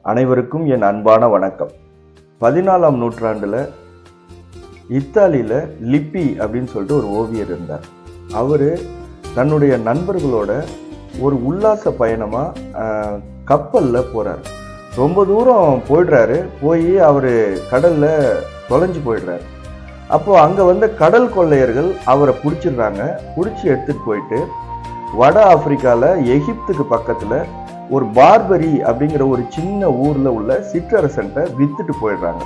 அனைவருக்கும் என் அன்பான வணக்கம். 14ஆம் நூற்றாண்டில் இத்தாலியில் லிப்பி அப்படின்னு சொல்லிட்டு ஒரு ஓவியர் இருந்தார். அவர் தன்னுடைய நண்பர்களோட ஒரு உல்லாச பயணமாக கப்பலில் போகிறார். ரொம்ப தூரம் போயிடுறாரு. போய் அவர் கடலில் தொலைஞ்சு போயிடுறாரு. அப்போது அங்கே வந்த கடல் கொள்ளையர்கள் அவரை பிடிச்சிடுறாங்க. பிடிச்சி எடுத்துகிட்டு போயிட்டு வட ஆப்பிரிக்காவில் எகிப்துக்கு பக்கத்தில் ஒரு பார்பரி அப்படிங்கிற ஒரு சின்ன ஊரில் உள்ள சிற்றரசன்ட்ட வித்துட்டு போயிடுறாங்க.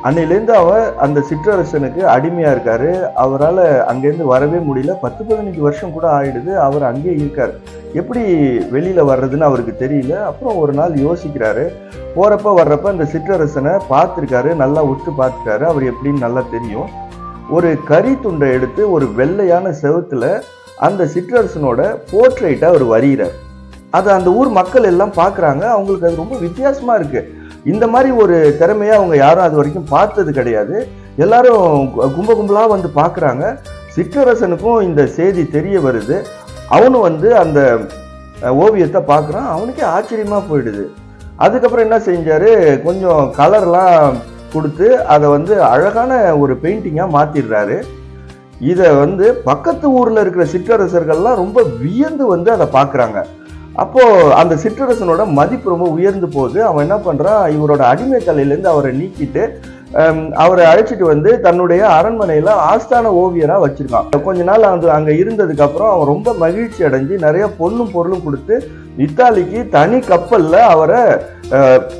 அன்னையிலேருந்து அவர் அந்த சிற்றரசனுக்கு அடிமையாக இருக்கார். அவரால் அங்கேருந்து வரவே முடியல. 10-15 வருஷம் கூட ஆயிடுது. அவர் அங்கேயே இருக்கார். எப்படி வெளியில் வர்றதுன்னு அவருக்கு தெரியல. அப்புறம் ஒரு நாள் யோசிக்கிறாரு. போகிறப்ப வர்றப்ப அந்த சிற்றரசனை பார்த்துருக்காரு. நல்லா உற்று பார்த்துட்டாரு. அவர் எப்படின்னு நல்லா தெரியும். ஒரு கறி துண்டை எடுத்து ஒரு வெள்ளையான செவுத்துல அந்த சிற்றரசனோட போர்ட்ரைட்டை அவர் வரைகிறார். அதை அந்த ஊர் மக்கள் எல்லாம் பார்க்குறாங்க. அவங்களுக்கு அது ரொம்ப வித்தியாசமாக இருக்குது. இந்த மாதிரி ஒரு திறமையை அவங்க யாரும் அது வரைக்கும் பார்த்தது கிடையாது. எல்லாரும் கும்பலாக வந்து பார்க்குறாங்க. சிற்றரசனுக்கும் இந்த செய்தி தெரிய வருது. அவனும் வந்து அந்த ஓவியத்தை பார்க்குறான். அவனுக்கே ஆச்சரியமாக போயிடுது. அதுக்கப்புறம் என்ன செஞ்சார், கொஞ்சம் கலர்லாம் கொடுத்து அதை வந்து அழகான ஒரு பெயிண்டிங்காக மாற்றிடுறாரு. இதை வந்து பக்கத்து ஊரில் இருக்கிற சிற்றரசர்கள்லாம் ரொம்ப வியந்து வந்து அதை பார்க்குறாங்க. அப்போது அந்த சிற்றரசனோட மதிப்பு ரொம்ப உயர்ந்து போகுது. அவன் என்ன பண்ணுறான், இவரோட அடிமை தலையிலேருந்து அவரை நீக்கிட்டு அவரை அழைச்சிட்டு வந்து தன்னுடைய அரண்மனையில் ஆஸ்தான ஓவியராக வச்சுருக்கான். கொஞ்ச நாள் அங்கே இருந்ததுக்கப்புறம் அவன் ரொம்ப மகிழ்ச்சி அடைஞ்சு நிறைய பொண்ணும் பொருளும் கொடுத்து இத்தாலிக்கு தனி கப்பலில் அவரை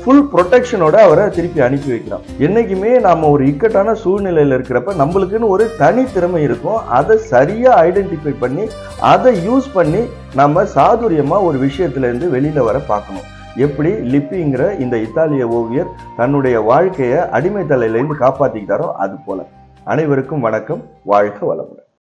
ஃபுல் ப்ரொடெக்ஷனோட அவரை திருப்பி அனுப்பி வைக்கிறான். என்றைக்குமே நாம் ஒரு இக்கட்டான சூழ்நிலையில் இருக்கிறப்ப நம்மளுக்குன்னு ஒரு தனி திறமை இருக்கும். அதை சரியாக ஐடென்டிஃபை பண்ணி அதை யூஸ் பண்ணி நம்ம சாதுரியமாக ஒரு விஷயத்துலேருந்து வெளியில் வர பார்க்கணும். எப்படி லிப்பிங்கிற இந்த இத்தாலிய ஓவியர் தன்னுடைய வாழ்க்கையை அடிமை தலையிலேருந்து காப்பாற்றிக்கிட்டாரோ அது போல. அனைவருக்கும் வணக்கம். வாழ்க வளமுடன்.